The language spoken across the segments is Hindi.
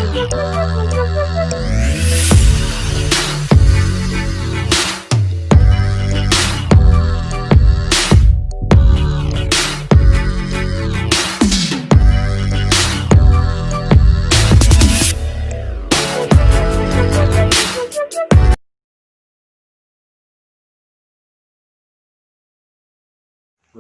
गुड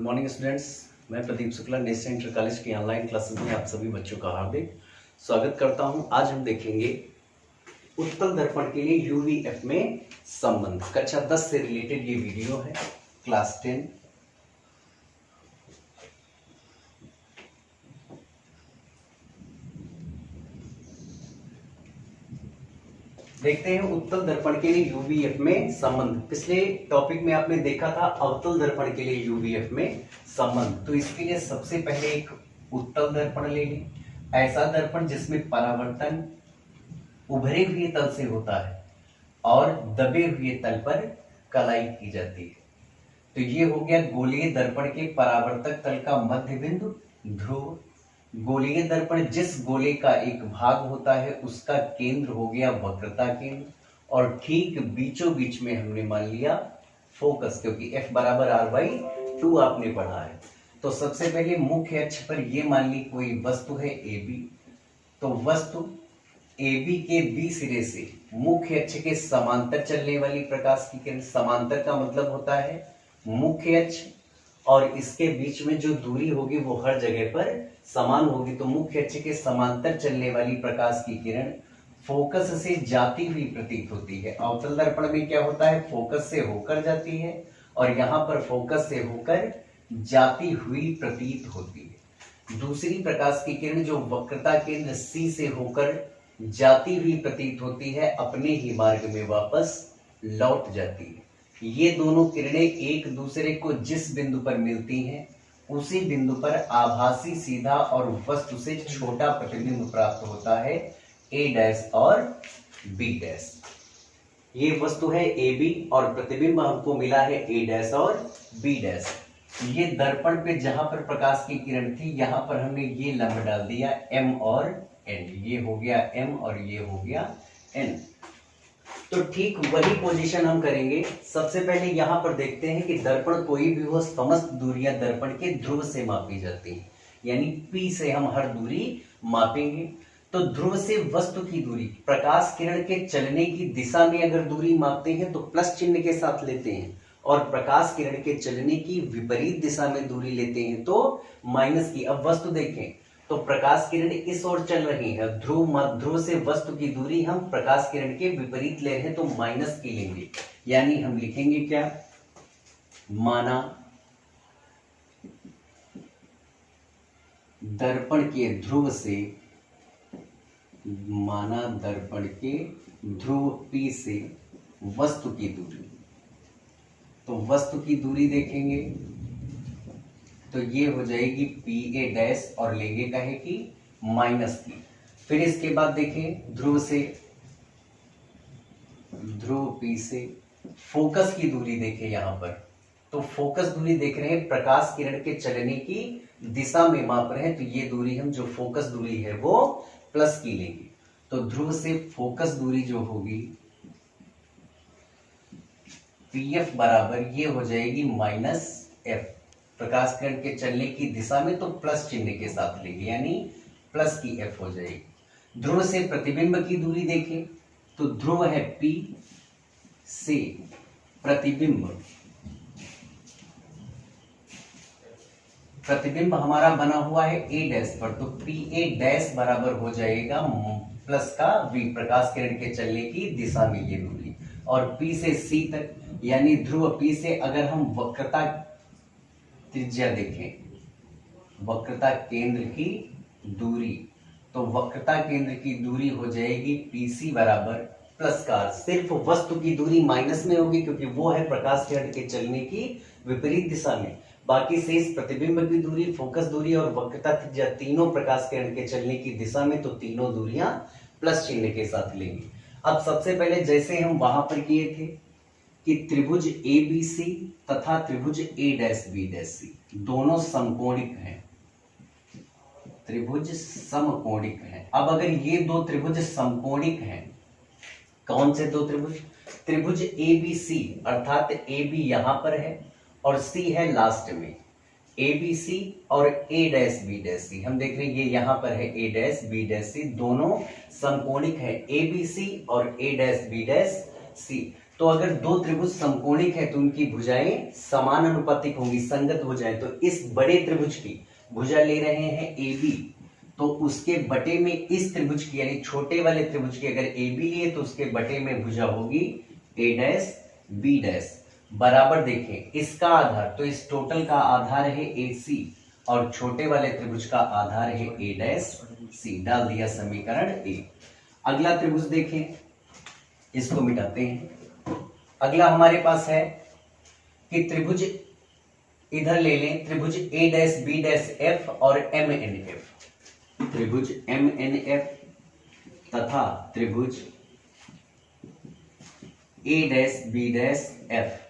मॉर्निंग स्टूडेंट्स, मैं Pradeep Shukla national inter college की ऑनलाइन क्लासेस में आप सभी बच्चों का हार्दिक स्वागत करता हूं। आज हम देखेंगे उत्तल दर्पण के लिए यूवीएफ में संबंध। कक्षा 10 से रिलेटेड ये वीडियो है, क्लास 10। देखते हैं उत्तल दर्पण के लिए यूवीएफ में संबंध। पिछले टॉपिक में आपने देखा था अवतल दर्पण के लिए यूवीएफ में संबंध। तो इसके लिए सबसे पहले एक उत्तल दर्पण ले लें, ऐसा दर्पण जिसमें परावर्तन उभरे हुए तल से होता है और दबे हुए तल पर कलाई की जाती है। तो ये हो गया गोलीय दर्पण के परावर्तक तल का मध्य बिंदु ध्रुव। गोलीय दर्पण जिस गोले का एक भाग होता है उसका केंद्र हो गया वक्रता केंद्र, और ठीक बीचों बीच में हमने मान लिया फोकस, क्योंकि F बराबर R/2 आपने पढ़ा है। तो सबसे पहले मुख्य अक्ष पर ये मान ली कोई वस्तु है AB। तो वस्तु AB के B सिरे से मुख्य अक्ष के समांतर चलने वाली प्रकाश की किरण, समांतर का मतलब होता है मुख्य अक्ष और इसके बीच में जो दूरी होगी वो हर जगह पर समान होगी। तो मुख्य अक्ष के समांतर चलने वाली प्रकाश की किरण फोकस से जाती हुई प्रतीत होती है। अवतल दर्पण में क्या होता है, फोकस से होकर जाती है और यहाँ पर फोकस से होकर जाती हुई प्रतीत होती है। दूसरी प्रकाश की किरण जो वक्रता केंद्र C से होकर जाती हुई प्रतीत होती है, अपने ही मार्ग में वापस लौट जाती है। ये दोनों किरणें एक दूसरे को जिस बिंदु पर मिलती हैं उसी बिंदु पर आभासी सीधा और वस्तु से छोटा प्रतिबिंब प्राप्त होता है, A' और B'। ये वस्तु है AB और प्रतिबिंब हमको मिला है A' और B'। ये दर्पण पे जहां पर प्रकाश की किरण थी यहां पर हमने ये लंब डाल दिया M और N। ये हो गया M और ये हो गया N। तो ठीक वही पोजीशन हम करेंगे। सबसे पहले यहां पर देखते हैं कि दर्पण कोई भी हो, समस्त दूरियां दर्पण के ध्रुव से मापी जाती हैं, यानी P से हम हर दूरी मापेंगे। तो ध्रुव से वस्तु की दूरी, प्रकाश किरण के चलने की दिशा में अगर दूरी मापते हैं तो प्लस चिन्ह के साथ लेते हैं, और प्रकाश किरण के चलने की विपरीत दिशा में दूरी लेते हैं तो माइनस की। अब वस्तु देखें तो प्रकाश किरण इस ओर चल रही है, ध्रुव से वस्तु की दूरी हम प्रकाश किरण के विपरीत ले रहे हैं तो माइनस की लेंगे, यानी हम लिखेंगे क्या, माना दर्पण के ध्रुव से, माना दर्पण के ध्रुव P से वस्तु की दूरी। तो वस्तु की दूरी देखेंगे तो ये हो जाएगी PA' और लेंगे कहे कि माइनस की। फिर इसके बाद देखें ध्रुव से, ध्रुव P से फोकस की दूरी देखें यहां पर। तो फोकस दूरी देख रहे हैं, प्रकाश किरण के चलने की दिशा में माप रहे हैं, तो ये दूरी हम जो फोकस दूरी है वो प्लस की लेंगे। तो ध्रुव से फोकस दूरी जो होगी PF बराबर ये हो जाएगी -F। प्रकाश किरण के चलने की दिशा में तो प्लस चिन्ह के साथ लेंगे, यानी प्लस की F हो जाएगी। ध्रुव से प्रतिबिंब की दूरी देखें तो ध्रुव है P से प्रतिबिंब, प्रतिबिंब हमारा बना हुआ है A' पर, तो PA' बराबर हो जाएगा प्लस का V, प्रकाश किरण के चलने की दिशा में ये दूरी। और P से C तक, यानी ध्रुव P से अगर हम वक्रता त्रिज्या देखें, वक्रता केंद्र की दूरी, तो वक्रता केंद्र की दूरी हो जाएगी PC बराबर प्लस का R। सिर्फ वस्तु की दूरी माइनस में होगी क्योंकि वो है प्रकाश किरण के चलने की विपरीत दिशा में। बाकी शेष प्रतिबिंब की दूरी, फोकस दूरी और वक्रता त्रिज्या तीनों प्रकाश किरण के चलने की दिशा में, तो तीनों दूरियां प्लस चिन्ह के साथ लेंगे। अब सबसे पहले जैसे हम वहां पर किए थे कि त्रिभुज ABC तथा त्रिभुज A', B', C दोनों समकोणिक हैं, त्रिभुज समकोणिक हैं। अब अगर ये दो त्रिभुज समकोणिक हैं, कौन से दो त्रिभुज? त्रिभुज ए बी सी, अर्थात ए बी यहां पर है और सी है लास्ट में। ए बी सी और ए डैश बी डैश सी, हम देख रहे हैं ये यहां पर है ए डैश बी डैश सी, दोनों समकोणिक है ए बी सी और ए डैश बी डैश सी। तो अगर दो त्रिभुज समकोणिक है तो उनकी भुजाएं समान अनुपातिक होंगी, संगत भुजाएं। तो इस बड़े त्रिभुज की भुजा ले रहे हैं ए बी, तो उसके बटे में इस त्रिभुज की यानी छोटे वाले त्रिभुज की अगर ए बी लिए तो उसके बटे में भुजा होगी ए डैश बी डैश। बराबर देखें इसका आधार, तो इस टोटल का आधार है ए सी और छोटे वाले त्रिभुज का आधार है ए डैश सी। डाल दिया समीकरण ए। अगला त्रिभुज देखें, इसको मिटाते हैं। अगला हमारे पास है कि त्रिभुज इधर ले लें, त्रिभुज ए डैश बी डैश एफ और एम एन एफ। त्रिभुज एम एन एफ तथा त्रिभुज ए डैश बी डैश एफ,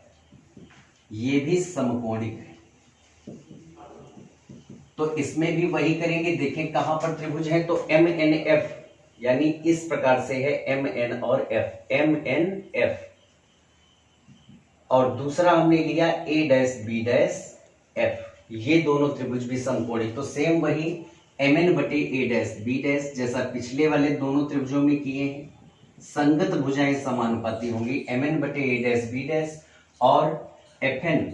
ये भी समकोणिक है। तो इसमें भी वही करेंगे, देखें कहां पर त्रिभुज है। तो एम एन एफ यानी इस प्रकार से है एम एन और एफ, एम एन एफ, और दूसरा हमने लिया ए डैश बी डैश एफ, ये दोनों त्रिभुज भी समकोणिक। तो सेम वही एम एन बटे ए डैश बी डैश जैसा पिछले वाले दोनों त्रिभुजों में किए हैं, संगत भुजाएं समानुपाती होंगी, एम एन बटे ए डैश बी डैश और एफ एन,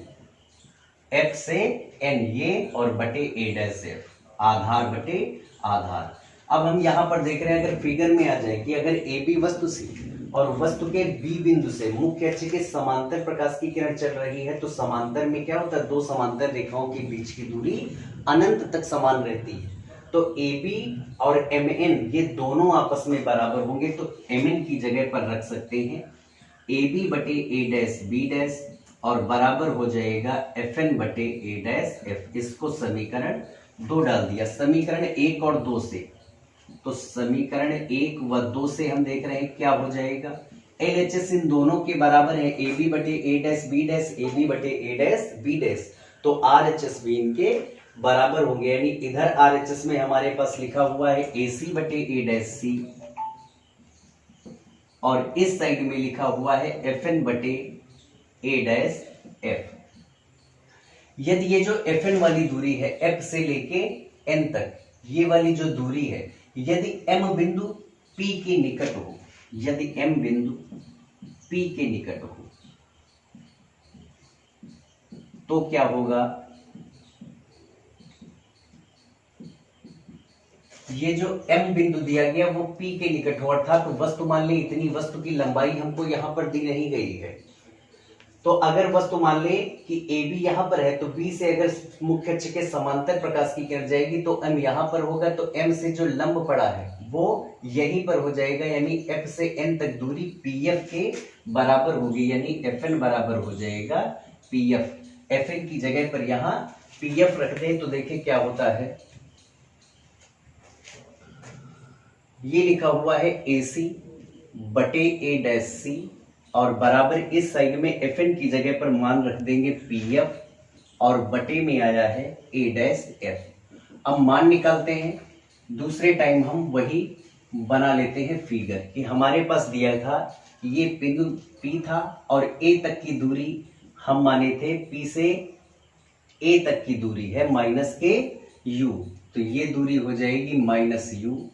एफ से एन ये और बटे ए डैश एफ, आधार बटे आधार। अब हम यहां पर देख रहे हैं, अगर फिगर में आ जाए कि अगर ए बी वस्तु से और वस्तु के बी बिंदु से मुख्य अक्ष के समांतर प्रकाश की किरण चल रही है, तो समांतर में क्या होता है, दो समांतर रेखाओं के बीच की दूरी अनंत तक समान रहती है। तो ए बी और एम एन ये दोनों आपस में बराबर होंगे, तो एम एन की जगह पर रख सकते हैं ए बी बटे ए डैश बी डैश और बराबर हो जाएगा एफ एन बटे ए डैश एफ। इसको समीकरण 2 डाल दिया। समीकरण 1 और 2 से, तो समीकरण 1 व 2 से हम देख रहे हैं क्या हो जाएगा, एल एच एस इन दोनों के बराबर है ए बी बटे A dash B dash, A B बटे ए डैश बी डैश, तो आर एच एस भी इनके बराबर होंगे। यानी इधर आर एच एस में हमारे पास लिखा हुआ है ए सी बटे ए डैश सी और इस साइड में लिखा हुआ है एफ एन बटे ए डैश एफ। यदि ये जो एफ एन वाली दूरी है एफ से लेके एन तक, ये वाली जो दूरी है, यदि एम बिंदु पी के निकट हो, यदि एम बिंदु पी के निकट हो तो क्या होगा, ये जो एम बिंदु दिया गया वो पी के निकट हो, अर्थात वस्तु मान ले इतनी वस्तु की लंबाई हमको यहां पर दी नहीं गई है। तो अगर वस्तु मान ले कि ए बी यहां पर है, तो बी से अगर मुख्य अक्ष के समांतर प्रकाश की किरण जाएगी तो एम यहां पर होगा, तो एम से जो लंब पड़ा है वो यहीं पर हो जाएगा, यानी एफ से एन तक दूरी पी एफ के बराबर होगी, यानी एफ एन बराबर हो जाएगा पी एफ। एफ एन की जगह पर यहां पी एफ रख दें तो देखिए क्या होता है, ये लिखा हुआ है ए सी बटे ए डैश सी और बराबर इस साइड में एफ एन की जगह पर मान रख देंगे पी एफ और बटे में आया है ए डैश एफ। अब मान निकालते हैं, दूसरे टाइम हम वही बना लेते हैं फिगर कि हमारे पास दिया था ये बिंदु पी था और ए तक की दूरी हम माने थे पी से ए तक की दूरी है माइनस के यू, तो ये दूरी हो जाएगी माइनस यू।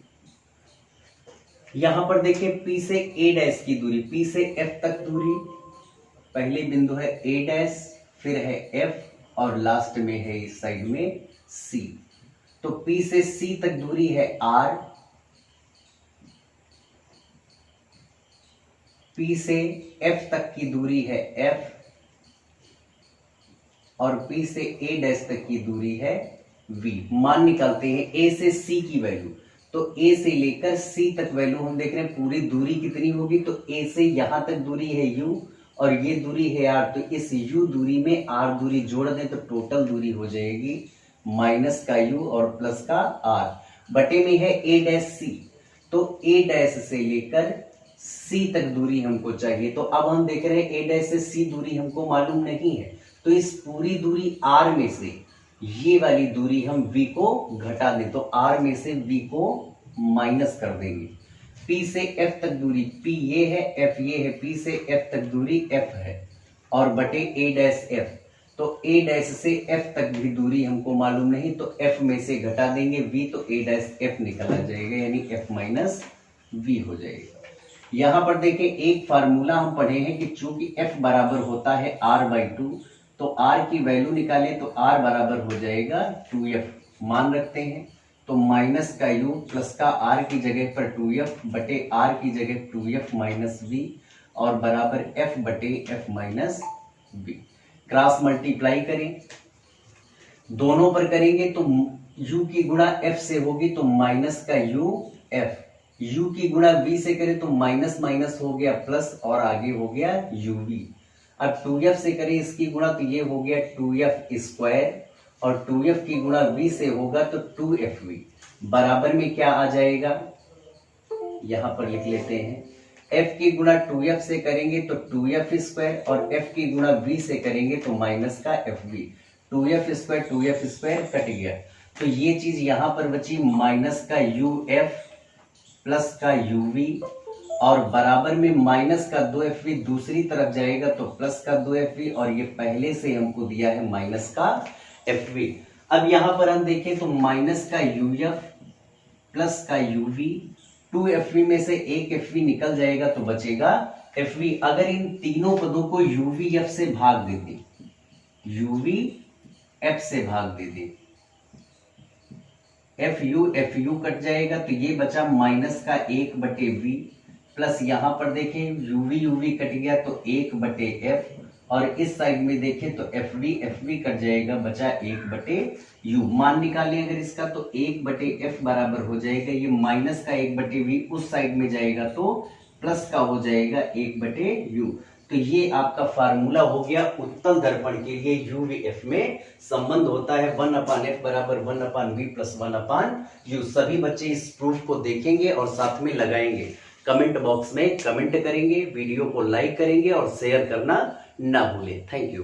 यहां पर देखिए पी से ए डैश की दूरी, पी से एफ तक दूरी, पहले बिंदु है ए डैश, फिर है एफ और लास्ट में है इस साइड में सी। तो पी से सी तक दूरी है आर, पी से एफ तक की दूरी है एफ और पी से ए डैश तक की दूरी है वी। मान निकालते हैं ए से सी की वैल्यू, तो ए से लेकर सी तक वैल्यू हम देख रहे हैं पूरी दूरी कितनी होगी, तो ए से यहां तक दूरी है यू और ये दूरी है आर, तो इस यू दूरी में आर दूरी जोड़ दें तो टोटल दूरी हो जाएगी माइनस का यू और प्लस का आर। बटे में है ए डैश सी, तो ए डैश से लेकर सी तक दूरी हमको चाहिए। तो अब हम देख रहे हैं ए डैश से सी दूरी हमको मालूम नहीं है, तो इस पूरी दूरी आर में से ये वाली दूरी हम v को घटा दें तो r में से v को माइनस कर देंगे। p से f तक दूरी p ये है, f ये है, p से f तक दूरी f है और बटे a डैश f, तो a डैश से f तक भी दूरी हमको मालूम नहीं तो f में से घटा देंगे v तो a डैश f निकल आ जाएगा यानी f माइनस v हो जाएगा। यहाँ पर देखें एक फार्मूला हम पढ़े हैं कि चूंकि f बराबर होता है r/2 तो r की वैल्यू निकालें तो r बराबर हो जाएगा 2f, मान रखते हैं तो माइनस का u प्लस का r की जगह पर 2f बटे r की जगह 2f माइनस v और बराबर f बटे f minus v। Cross multiply करें, दोनों पर करेंगे तो u की गुणा f से होगी तो माइनस का u f, u की गुणा v से करें तो माइनस माइनस हो गया प्लस और आगे हो गया uv। अब 2f से करें इसकी गुणा तो ये हो गया 2f स्क्वायर और 2f की गुणा v से होगा तो 2fv बराबर में क्या आ जाएगा, यहां पर लिख लेते हैं f की गुणा 2f से करेंगे तो 2f स्क्वायर और f की गुणा v से करेंगे तो माइनस का fv, 2f स्क्वायर कट गया तो ये चीज यहां पर बची माइनस का uf प्लस का uv और बराबर में माइनस का 2fv दूसरी तरफ जाएगा तो प्लस का 2fv और ये पहले से हमको दिया है माइनस का fv। अब यहां पर हम देखें तो माइनस का uf प्लस का uv, 2fv में से एक fv निकल जाएगा तो बचेगा fv। अगर इन तीनों पदों को uvf से भाग देते, uvf से भाग देते, fu कट जाएगा तो ये बचा माइनस का 1/v प्लस यहां पर देखें uv कट गया तो 1/f और इस साइड में देखें तो fv कट जाएगा बचा 1/u। मान निकालें अगर इसका तो 1/f बराबर हो जाएगा ये माइनस का 1/v उस साइड में जाएगा तो प्लस का हो जाएगा 1/u। तो ये आपका फार्मूला हो गया उत्तल दर्पण के लिए uvf में संबंध होता है 1/f बराबर 1/v प्लस 1/u। सभी बच्चे इस प्रूफ को देखेंगे और साथ में लगाएंगे, कमेंट बॉक्स में कमेंट करेंगे, वीडियो को लाइक करेंगे और शेयर करना ना भूलें। Thank you.